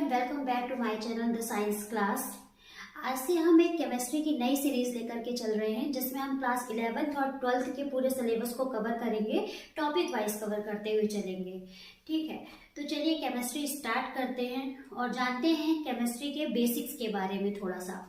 And welcome back to my channel the science class. आज से हम एक केमिस्ट्री की नई सीरीज लेकर के चल रहे हैं जिसमें हम क्लास 11th और 12th के पूरे सिलेबस को कवर करेंगे, टॉपिक वाइज कवर करते हुए चलेंगे। ठीक है, तो चलिए केमिस्ट्री स्टार्ट करते हैं और जानते हैं केमिस्ट्री के बेसिक्स के बारे में थोड़ा सा।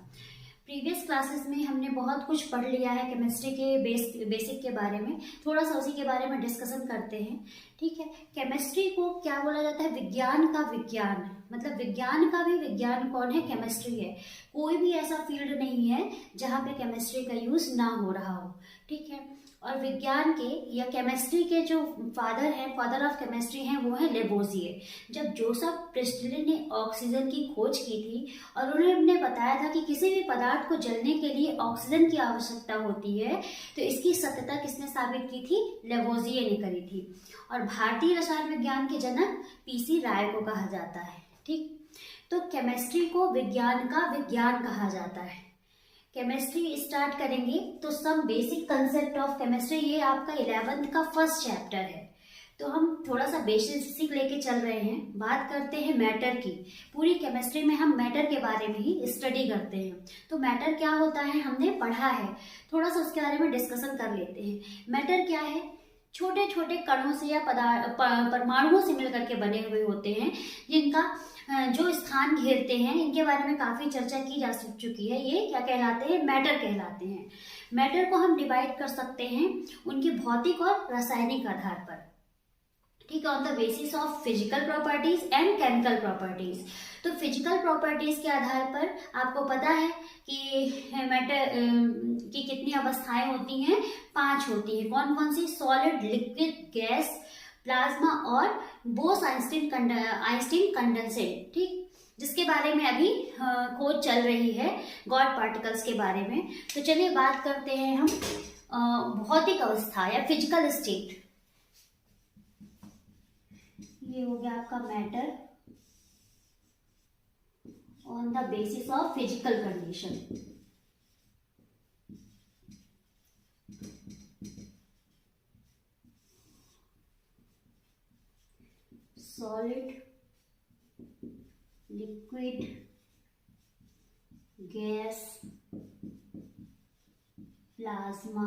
प्रीवियस क्लासेस में हमने बहुत कुछ पढ़ लिया है केमिस्ट्री के बेसिक के बारे में, थोड़ा सा उसी के बारे में डिस्कशन करते हैं। ठीक है, केमिस्ट्री को क्या बोला जाता है? विज्ञान का विज्ञान, मतलब विज्ञान का भी विज्ञान कौन है? केमिस्ट्री है। कोई भी ऐसा फील्ड नहीं है जहाँ पे केमिस्ट्री का यूज ना हो रहा हो। ठीक है, और विज्ञान के या केमिस्ट्री के जो फादर ऑफ केमिस्ट्री हैं वो है लेवोजिए। जब जोसेफ प्रिस्टले ने ऑक्सीजन की खोज की थी और उन्होंने बताया था कि किसी भी पदार्थ को जलने के लिए ऑक्सीजन की आवश्यकता होती है, तो इसकी सत्यता किसने साबित की थी? लेवोजिए ने करी थी। और भारतीय रसायन विज्ञान के जनक पीसी राय को कहा जाता है। ठीक, तो केमिस्ट्री को विज्ञान का विज्ञान कहा जाता है। केमिस्ट्री स्टार्ट करेंगे तो some basic concept of chemistry, ये आपका 11th का फर्स्ट चैप्टर है। तो हम थोड़ा सा बेसिक लेके चल रहे हैं। बात करते हैं मैटर की। पूरी केमिस्ट्री में हम मैटर के बारे में ही स्टडी करते हैं। तो मैटर क्या होता है हमने पढ़ा है, थोड़ा सा उसके बारे में डिस्कशन कर लेते हैं। मैटर क्या है? छोटे छोटे कणों से या परमाणुओं से मिलकर के बने हुए होते हैं, जिनका जो स्थान घेरते हैं। इनके बारे में काफी चर्चा की जा चुकी है। ये क्या कहलाते हैं? मैटर कहलाते हैं। मैटर को हम डिवाइड कर सकते हैं उनके भौतिक और रासायनिक आधार पर। ठीक है, on the basis of physical properties and chemical properties. तो फिजिकल प्रॉपर्टीज के आधार पर आपको पता है कि मैटर की कितनी अवस्थाएं होती हैं? 5 होती हैं। कौन कौन सी? सॉलिड, लिक्विड, गैस, प्लाज्मा और बोस आइंस्टीन कंडेंसेट। ठीक, जिसके बारे में अभी खोज चल रही है, गॉड पार्टिकल्स के बारे में। तो चलिए बात करते हैं हम भौतिक अवस्था या फिजिकल स्टेट। ये हो गया आपका matter on the basis of physical condition. Solid, liquid, gas, plasma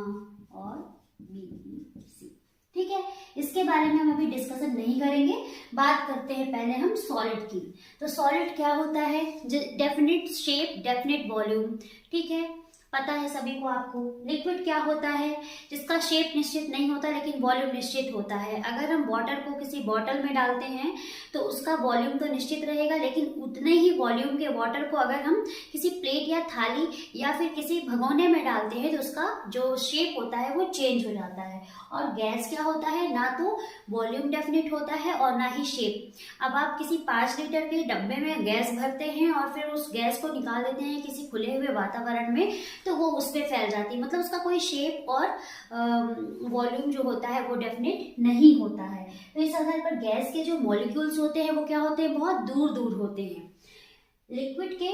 और बीपीसी। ठीक है, इसके बारे में हम अभी डिस्कशन नहीं करेंगे। बात करते हैं पहले हम सॉलिड की। तो सॉलिड क्या होता है? Definite shape, definite volume. ठीक है, पता है सभी को आपको। लिक्विड क्या होता है? जिसका शेप निश्चित नहीं होता लेकिन वॉल्यूम निश्चित होता है। अगर हम वाटर को किसी बॉटल में डालते हैं तो उसका वॉल्यूम तो निश्चित रहेगा, लेकिन उतने ही वॉल्यूम के वाटर को अगर हम किसी प्लेट या थाली या फिर किसी भगोने में डालते हैं तो उसका जो शेप होता है वो चेंज हो जाता है। और गैस क्या होता है? ना तो वॉल्यूम डेफिनेट होता है और ना ही शेप। अब आप किसी 5 लीटर के डब्बे में गैस भरते हैं और फिर उस गैस को निकाल देते हैं किसी खुले हुए वातावरण में, तो वो उस पर फैल जाती है। मतलब उसका कोई शेप और वॉल्यूम जो होता है वो डेफिनेट नहीं होता है। तो इस आधार पर गैस के जो मॉलिक्यूल्स होते हैं वो क्या होते हैं? बहुत दूर दूर होते हैं। लिक्विड के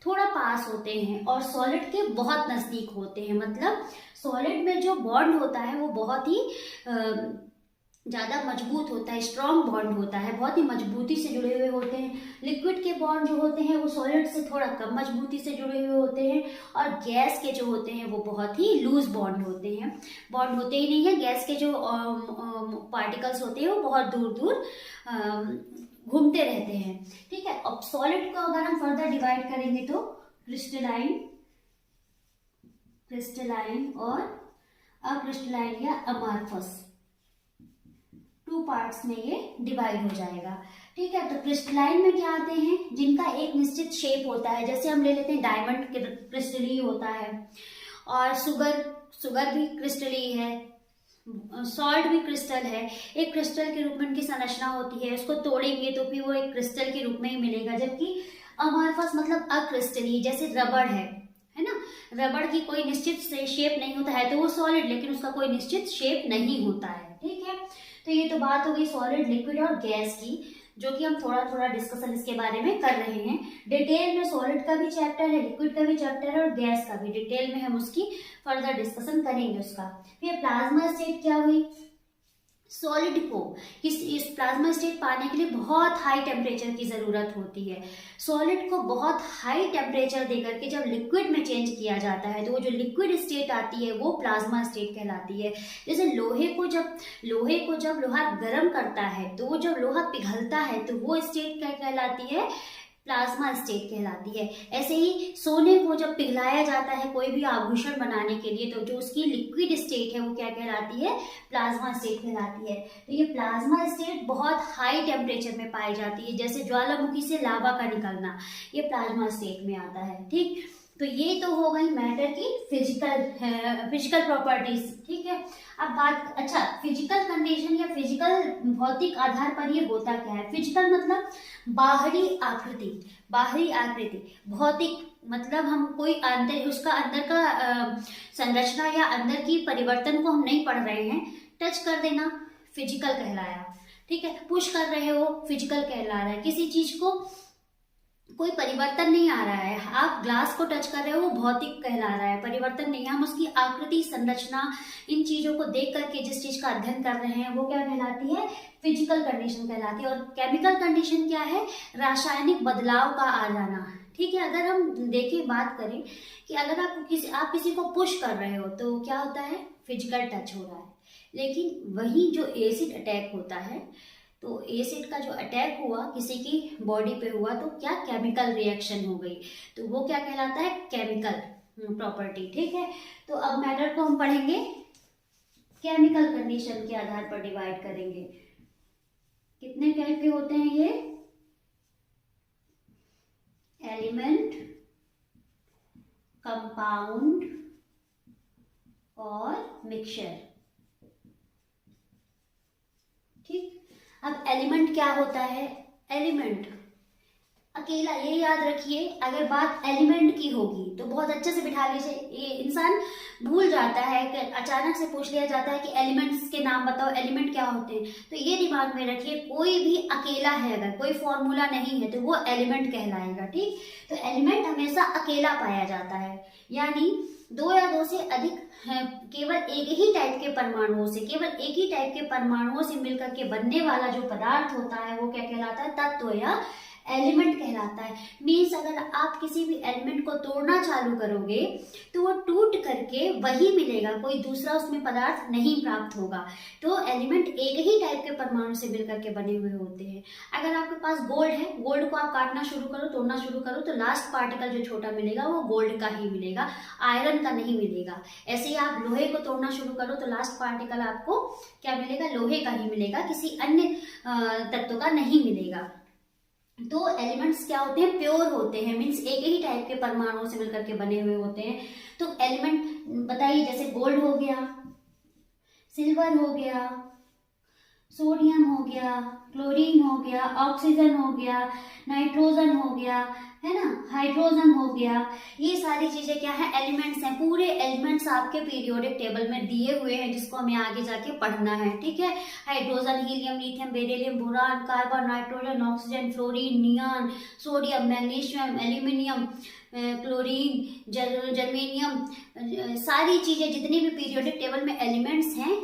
थोड़ा पास होते हैं और सॉलिड के बहुत नजदीक होते हैं। मतलब सॉलिड में जो बॉन्ड होता है वो बहुत ही ज्यादा मजबूत होता है, स्ट्रॉन्ग बॉन्ड होता है, बहुत ही मजबूती से जुड़े हुए होते हैं। लिक्विड के बॉन्ड जो होते हैं वो सॉलिड से थोड़ा कम मजबूती से जुड़े हुए होते हैं। और गैस के जो होते हैं वो बहुत ही लूज बॉन्ड होते हैं। बॉन्ड होते ही नहीं है। गैस के जो पार्टिकल्स होते हैं वो बहुत दूर दूर घूमते रहते हैं। ठीक है, अब सॉलिड को अगर हम फर्दर डिवाइड करेंगे तो क्रिस्टलाइन और अक्रिस्टलाइन या अमार्फस 2 पार्ट्स में ये डिवाइड हो जाएगा। ठीक है, तो क्रिस्टलाइन में क्या आते हैं? जिनका एक निश्चित शेप होता है। जैसे हम ले लेते हैं डायमंड क्रिस्टली होता है, और शुगर भी क्रिस्टली है, सॉल्ट भी क्रिस्टल है। एक क्रिस्टल के रूप में उनकी संरचना होती है। उसको तोड़ेंगे तो फिर वो एक क्रिस्टल के रूप में ही मिलेगा। जबकि अमार्फस मतलब अक्रिस्टली, जैसे रबड़ है ना। रबड़ की कोई निश्चित शेप नहीं होता है, तो वो सॉलिड, लेकिन उसका कोई निश्चित शेप नहीं होता है। ठीक है, तो ये तो बात हो गई सॉलिड, लिक्विड और गैस की, जो कि हम थोड़ा थोड़ा डिस्कशन इसके बारे में कर रहे हैं। डिटेल में सॉलिड का भी चैप्टर है, लिक्विड का भी चैप्टर है और गैस का भी। डिटेल में हम उसकी फर्दर डिस्कशन करेंगे उसका। फिर प्लाज्मा स्टेट क्या हुई? सॉलिड को इस प्लाज्मा स्टेट पाने के लिए बहुत हाई टेम्परेचर की ज़रूरत होती है। सॉलिड को बहुत हाई टेम्परेचर देकर के जब लिक्विड में चेंज किया जाता है तो वो जो लिक्विड स्टेट आती है वो प्लाज्मा स्टेट कहलाती है। जैसे लोहे को जब लोहा गर्म करता है तो वो जब लोहा पिघलता है तो वो स्टेट क्या कहलाती है, प्लाज्मा स्टेट कहलाती है। ऐसे ही सोने को जब पिघलाया जाता है कोई भी आभूषण बनाने के लिए तो जो उसकी लिक्विड स्टेट है वो क्या कहलाती है, प्लाज्मा स्टेट कहलाती है। तो ये प्लाज्मा स्टेट बहुत हाई टेम्परेचर में पाई जाती है, जैसे ज्वालामुखी से लावा का निकलना, ये प्लाज्मा स्टेट में आता है। ठीक, तो ये तो हो गई मैटर की फिजिकल प्रॉपर्टीज। ठीक है, अब बात, अच्छा फिजिकल कंडीशन या फिजिकल भौतिक आधार पर ये होता क्या है। फिजिकल मतलब बाहरी आकृति, भौतिक मतलब हम कोई उसका अंदर का संरचना या अंदर की परिवर्तन को हम नहीं पढ़ रहे हैं, टच कर देना फिजिकल कहलाया। ठीक है, पुश कर रहे हो फिजिकल कहला रहा है। किसी चीज को कोई परिवर्तन नहीं आ रहा है, आप ग्लास को टच कर रहे हो वो भौतिक कहला रहा है, परिवर्तन नहीं है। हम उसकी आकृति, संरचना, इन चीजों को देख करके जिस चीज का अध्ययन कर रहे हैं वो क्या कहलाती है, फिजिकल कंडीशन कहलाती है। और केमिकल कंडीशन क्या है, रासायनिक बदलाव का आ जाना। ठीक है, अगर हम देखें, बात करें कि अगर आप किसी को पुश कर रहे हो तो क्या होता है, फिजिकल टच हो रहा है। लेकिन वही जो एसिड अटैक होता है, तो एसिड का जो अटैक हुआ किसी की बॉडी पे हुआ तो क्या, केमिकल रिएक्शन हो गई, तो वो क्या कहलाता है, केमिकल प्रॉपर्टी। ठीक है, तो अब मैटर को हम पढ़ेंगे, केमिकल कंडीशन के आधार पर डिवाइड करेंगे। कितने टाइप के होते हैं ये, एलिमेंट, कंपाउंड और मिक्सचर। ठीक, अब एलिमेंट क्या होता है, एलिमेंट अकेला, ये याद रखिए, अगर बात एलिमेंट की होगी तो बहुत अच्छे से बिठा लीजिए। ये इंसान भूल जाता है कि अचानक से पूछ लिया जाता है कि एलिमेंट्स के नाम बताओ, एलिमेंट क्या होते हैं, तो ये दिमाग में रखिए, कोई भी अकेला है, अगर कोई फॉर्मूला नहीं है तो वो एलिमेंट कहलाएगा। ठीक, तो एलिमेंट हमेशा अकेला पाया जाता है, यानी दो या दो से अधिक केवल एक ही टाइप के परमाणुओं से, केवल एक ही टाइप के परमाणुओं से मिलकर के बनने वाला जो पदार्थ होता है वो क्या कहलाता है, तत्व या एलिमेंट कहलाता है। मीन्स अगर आप किसी भी एलिमेंट को तोड़ना चालू करोगे तो वो टूट करके वही मिलेगा, कोई दूसरा उसमें पदार्थ नहीं प्राप्त होगा। तो एलिमेंट एक ही टाइप के परमाणु से मिलकर के बने हुए होते हैं। अगर आपके पास गोल्ड है, गोल्ड को आप काटना शुरू करो, तोड़ना शुरू करो तो लास्ट पार्टिकल जो छोटा मिलेगा वो गोल्ड का ही मिलेगा, आयरन का नहीं मिलेगा। ऐसे ही आप लोहे को तोड़ना शुरू करो तो लास्ट पार्टिकल आपको क्या मिलेगा, लोहे का ही मिलेगा, किसी अन्य तत्व का नहीं मिलेगा। तो एलिमेंट्स क्या होते हैं, प्योर होते हैं, मीन्स एक ही टाइप के परमाणुओं से मिलकर के बने हुए होते हैं। तो एलिमेंट बताइए, जैसे गोल्ड हो गया, सिल्वर हो गया, सोडियम हो गया, क्लोरीन हो गया, ऑक्सीजन हो गया, नाइट्रोजन हो गया, है ना, हाइड्रोजन हो गया, ये सारी चीजें क्या है, एलिमेंट्स हैं। पूरे एलिमेंट्स आपके पीरियोडिक टेबल में दिए हुए हैं जिसको हमें आगे जाके पढ़ना है। ठीक है, hydrogen, helium, lithium, beryllium, boron, carbon, nitrogen, oxygen, fluorine, neon, sodium, magnesium, aluminium, chlorine, germanium, सारी चीजें जितनी भी पीरियोडिक टेबल में एलिमेंट्स हैं,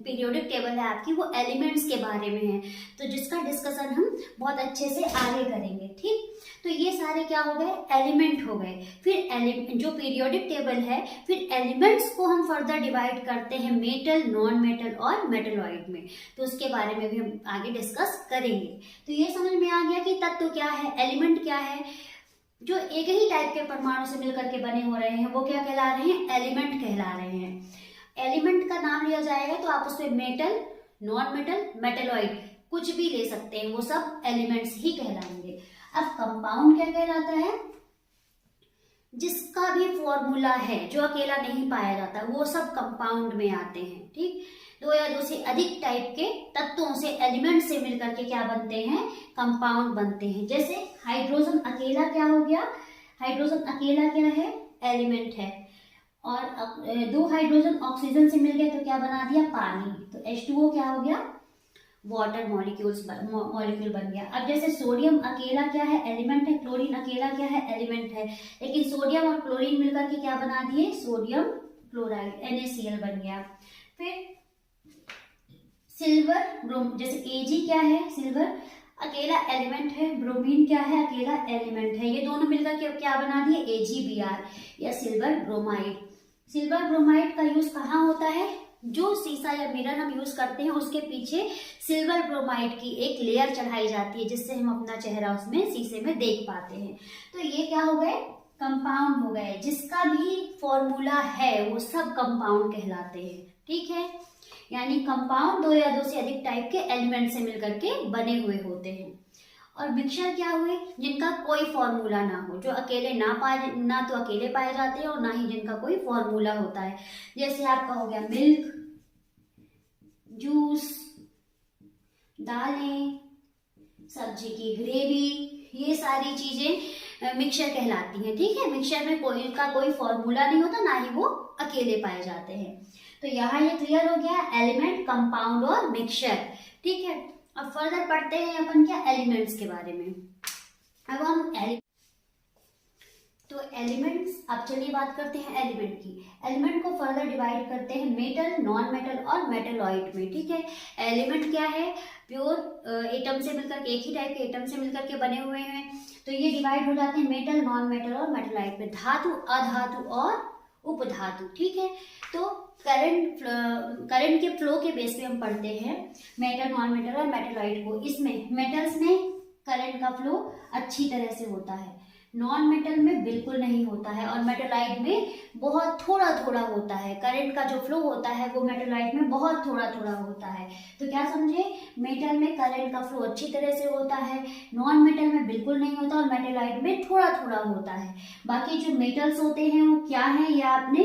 पीरियोडिक टेबल है आपकी, वो एलिमेंट्स के बारे में है, तो जिसका डिस्कशन हम बहुत अच्छे से आगे करेंगे। ठीक, तो ये सारे क्या हो गए, एलिमेंट हो गए। फिर जो पीरियोडिक टेबल है, फिर एलिमेंट्स को हम फर्दर डिवाइड करते हैं मेटल, नॉन मेटल और मेटलॉइड में, तो उसके बारे में भी हम आगे डिस्कस करेंगे। तो ये समझ में आ गया कि तत्व क्या है, एलिमेंट क्या है, जो एक ही टाइप के परमाणु से मिलकर के बने हो रहे हैं वो क्या कहला रहे हैं, एलिमेंट कहला रहे हैं। एलिमेंट का नाम लिया जाएगा तो आप उसमें मेटल, नॉन मेटल, मेटलॉइड कुछ भी ले सकते हैं, वो सब एलिमेंट्स ही कहलाएंगे। अब कंपाउंड क्या कहलाता है, जिसका भी फॉर्मूला है, जो अकेला नहीं पाया जाता, वो सब कंपाउंड में आते हैं। ठीक, दो या दो से अधिक टाइप के तत्वों से, एलिमेंट से मिलकर के क्या बनते हैं, कंपाउंड बनते हैं। जैसे हाइड्रोजन अकेला क्या हो गया, हाइड्रोजन अकेला क्या है, एलिमेंट है, और दो हाइड्रोजन ऑक्सीजन से मिल गए तो क्या बना दिया, पानी, तो H2O क्या हो गया, वाटर मॉलिक्यूल बन गया। अब जैसे सोडियम अकेला क्या है, एलिमेंट है, क्लोरीन अकेला क्या है, एलिमेंट है, लेकिन सोडियम और क्लोरीन मिलकर के क्या बना दिए, सोडियम क्लोराइड, NaCl बन गया। फिर सिल्वर जैसे Ag क्या है, सिल्वर अकेला एलिमेंट है, ब्रोमीन क्या है, अकेला एलिमेंट है, ये दोनों मिलकर के क्या बना दिए, AgBr या सिल्वर ब्रोमाइड। सिल्वर ब्रोमाइड का यूज कहाँ होता है, जो शीशा या मिरर हम यूज करते हैं उसके पीछे सिल्वर ब्रोमाइड की एक लेयर चढ़ाई जाती है, जिससे हम अपना चेहरा उसमें शीशे में देख पाते हैं। तो ये क्या हो गए, कंपाउंड हो गए, जिसका भी फॉर्मूला है वो सब कंपाउंड कहलाते हैं। ठीक है, यानी कंपाउंड दो या दो से अधिक टाइप के एलिमेंट से मिलकर के बने हुए होते हैं। और मिक्सचर क्या हुए, जिनका कोई फॉर्मूला ना हो, जो अकेले ना तो अकेले पाए जाते हैं और ना ही जिनका कोई फॉर्मूला होता है। जैसे आपका हो गया मिल्क, जूस, दालें, सब्जी की ग्रेवी, ये सारी चीजें मिक्सचर कहलाती हैं। ठीक है, मिक्सचर में कोई फॉर्मूला नहीं होता, ना ही वो अकेले पाए जाते हैं। तो यहाँ ये क्लियर हो गया एलिमेंट, कंपाउंड और मिक्सचर। ठीक है, अब फर्दर पढ़ते हैं अपन क्या, एलिमेंट्स के बारे में। अब हम एलिमेंट्स, अब चलिए बात करते हैं एलिमेंट की। एलिमेंट को फर्दर डिवाइड करते हैं मेटल, नॉन मेटल और मेटलॉइड में। ठीक है, एलिमेंट क्या है, प्योर एटम से मिलकर के, एक ही टाइप के एटम से मिलकर के बने हुए हैं। तो ये डिवाइड हो जाते हैं मेटल, नॉन मेटल और मेटलॉइड में, धातु, अधातु और उपधातु। ठीक है, तो करंट के फ्लो के बेस पे हम पढ़ते हैं मेटल, नॉन मेटल और मेटलॉइड को। इसमें मेटल्स में करंट का फ्लो अच्छी तरह से होता है, नॉन मेटल में बिल्कुल नहीं होता है, और मेटलॉइड में बहुत थोड़ा थोड़ा होता है। करंट का जो फ्लो होता है वो मेटलॉइड में बहुत थोड़ा थोड़ा होता है। तो क्या समझे, मेटल में करंट का फ्लो अच्छी तरह से होता है, नॉन मेटल में बिल्कुल नहीं होता, और मेटलॉइड में थोड़ा थोड़ा होता है। बाकी जो मेटल्स होते हैं वो क्या है, ये आपने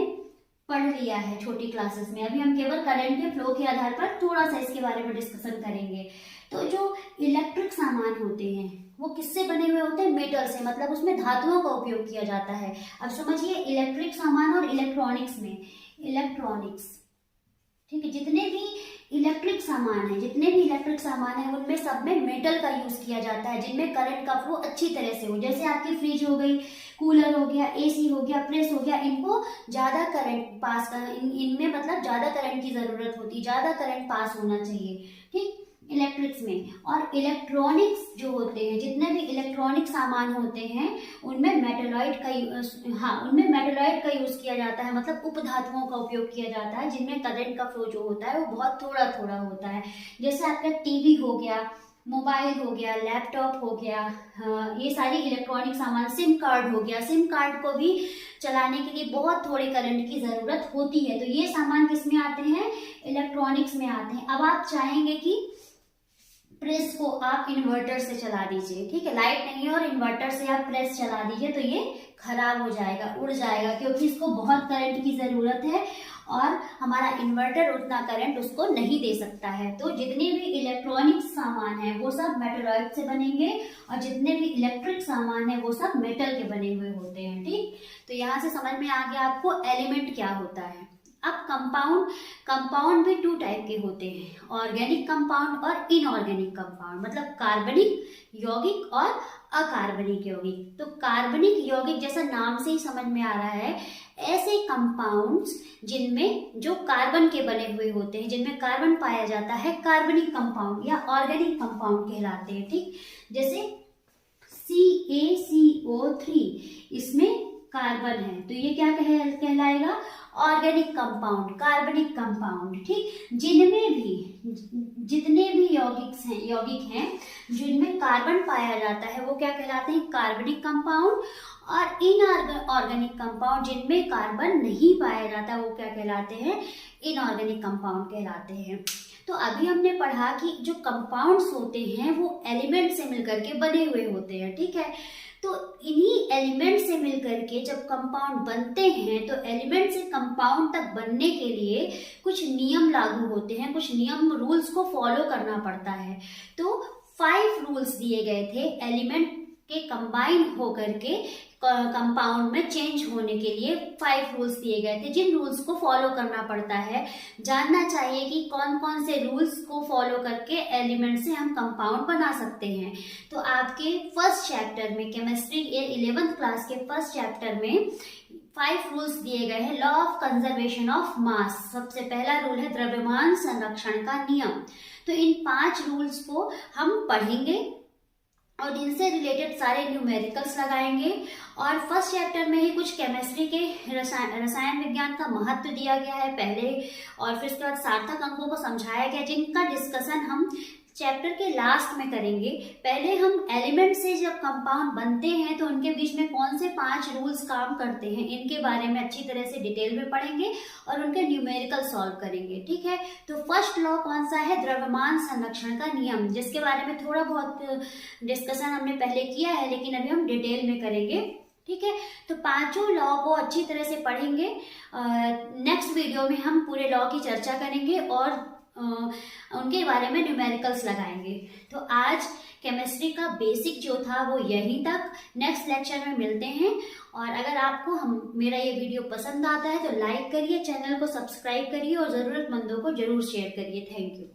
पढ़ लिया है छोटी क्लासेस में। अभी हम केवल करंट के फ्लो के आधार पर थोड़ा सा इसके बारे में डिस्कशन करेंगे। तो जो इलेक्ट्रिक सामान होते हैं वो किससे बने हुए होते हैं, मेटल से, मतलब उसमें धातुओं का उपयोग किया जाता है। अब समझिए इलेक्ट्रिक सामान और इलेक्ट्रॉनिक्स में, इलेक्ट्रॉनिक्स, ठीक है, जितने भी इलेक्ट्रिक सामान है उनमें सब में मेटल का यूज किया जाता है, जिनमें करंट का फ्लो अच्छी तरह से हो। जैसे आपकी फ्रिज हो गई, कूलर हो गया, एसी हो गया, प्रेस हो गया, इनको ज्यादा करंट पास कर, इनमें मतलब ज्यादा करंट की जरूरत होती है, ज्यादा करंट पास होना चाहिए। ठीक, इलेक्ट्रिक्स में। और इलेक्ट्रॉनिक्स जो होते हैं, जितने भी इलेक्ट्रॉनिक सामान होते हैं उनमें मेटलॉइड का यूज किया जाता है, मतलब उपधातुओं का उपयोग किया जाता है, जिनमें करंट का फ्लो जो होता है वो बहुत थोड़ा थोड़ा होता है। जैसे आपका टीवी हो गया, मोबाइल हो गया, लैपटॉप हो गया, ये सारी इलेक्ट्रॉनिक सामान, सिम कार्ड हो गया, सिम कार्ड को भी चलाने के लिए बहुत थोड़े करंट की जरूरत होती है। तो ये सामान किस में आते हैं, इलेक्ट्रॉनिक्स में आते हैं। अब आप चाहेंगे कि प्रेस को आप इन्वर्टर से चला दीजिए, ठीक है, लाइट नहीं है और इन्वर्टर से आप प्रेस चला दीजिए, तो ये खराब हो जाएगा, उड़ जाएगा, क्योंकि इसको बहुत करंट की जरूरत है और हमारा इन्वर्टर उतना करंट उसको नहीं दे सकता है। तो जितने भी इलेक्ट्रॉनिक सामान है वो सब मेटलॉइड से बनेंगे, और जितने भी इलेक्ट्रिक सामान है वो सब मेटल के बने हुए होते हैं। ठीक, तो यहाँ से समझ में आ गया आपको एलिमेंट क्या होता है। अब कंपाउंड भी टू टाइप के होते हैं, ऑर्गेनिक कंपाउंड और इनऑर्गेनिक कंपाउंड, मतलब कार्बनिक यौगिक और अकार्बनिक यौगिक। तो कार्बनिक यौगिक जैसा नाम से ही समझ में आ रहा है, ऐसे कंपाउंड्स जिनमें जो कार्बन के बने हुए होते हैं, जिनमें कार्बन पाया जाता है, कार्बनिक कंपाउंड या ऑर्गेनिक कंपाउंड कहलाते हैं। ठीक, जैसे CaCO3, इसमें कार्बन है, तो ये क्या कहलाएगा, ऑर्गेनिक कंपाउंड, कार्बनिक कंपाउंड। ठीक, जितने भी यौगिक हैं जिनमें कार्बन पाया जाता है वो क्या कहलाते हैं, कार्बनिक कंपाउंड। और इनऑर्गेनिक कंपाउंड जिनमें कार्बन नहीं पाया जाता वो क्या कहलाते हैं, इनऑर्गेनिक कंपाउंड कहलाते हैं। तो अभी हमने पढ़ा कि जो कंपाउंड्स होते हैं वो एलिमेंट से मिलकर के बने हुए होते हैं। ठीक है, तो इन्हीं एलिमेंट से मिलकर के जब कंपाउंड बनते हैं, तो एलिमेंट से कंपाउंड तक बनने के लिए कुछ नियम लागू होते हैं, कुछ नियम रूल्स को फॉलो करना पड़ता है। तो 5 रूल्स दिए गए थे एलिमेंट के कंबाइन होकर के कंपाउंड में चेंज होने के लिए 5 रूल्स दिए गए थे, जिन रूल्स को फॉलो करना पड़ता है। जानना चाहिए कि कौन कौन से रूल्स को फॉलो करके एलिमेंट से हम कंपाउंड बना सकते हैं। तो आपके फर्स्ट चैप्टर में, केमिस्ट्री 11th क्लास के फर्स्ट चैप्टर में 5 रूल्स दिए गए हैं law of conservation of mass. सबसे पहला रूल है द्रव्यमान संरक्षण का नियम। तो इन 5 रूल्स को हम पढ़ेंगे और इनसे रिलेटेड सारे न्यूमेरिकल्स लगाएंगे। और फर्स्ट चैप्टर में ही कुछ केमिस्ट्री के रसायन विज्ञान का महत्व दिया गया है पहले, और फिर उसके बाद सार्थक अंकों को समझाया गया, जिनका डिस्कशन हम चैप्टर के लास्ट में करेंगे। पहले हम एलिमेंट से जब कंपाउंड बनते हैं तो उनके बीच में कौन से 5 रूल्स काम करते हैं, इनके बारे में अच्छी तरह से डिटेल में पढ़ेंगे और उनके न्यूमेरिकल सॉल्व करेंगे। ठीक है, तो फर्स्ट लॉ कौन सा है? द्रव्यमान संरक्षण का नियम, जिसके बारे में थोड़ा बहुत डिस्कशन हमने पहले किया है, लेकिन अभी हम डिटेल में करेंगे। ठीक है, तो 5 लॉ को अच्छी तरह से पढ़ेंगे। नेक्स्ट वीडियो में हम पूरे लॉ की चर्चा करेंगे और उनके बारे में न्यूमेरिकल्स लगाएंगे। तो आज केमिस्ट्री का बेसिक जो था वो यहीं तक। नेक्स्ट लेक्चर में मिलते हैं। और अगर आपको मेरा ये वीडियो पसंद आता है तो लाइक करिए, चैनल को सब्सक्राइब करिए और ज़रूरतमंदों को जरूर शेयर करिए। Thank you.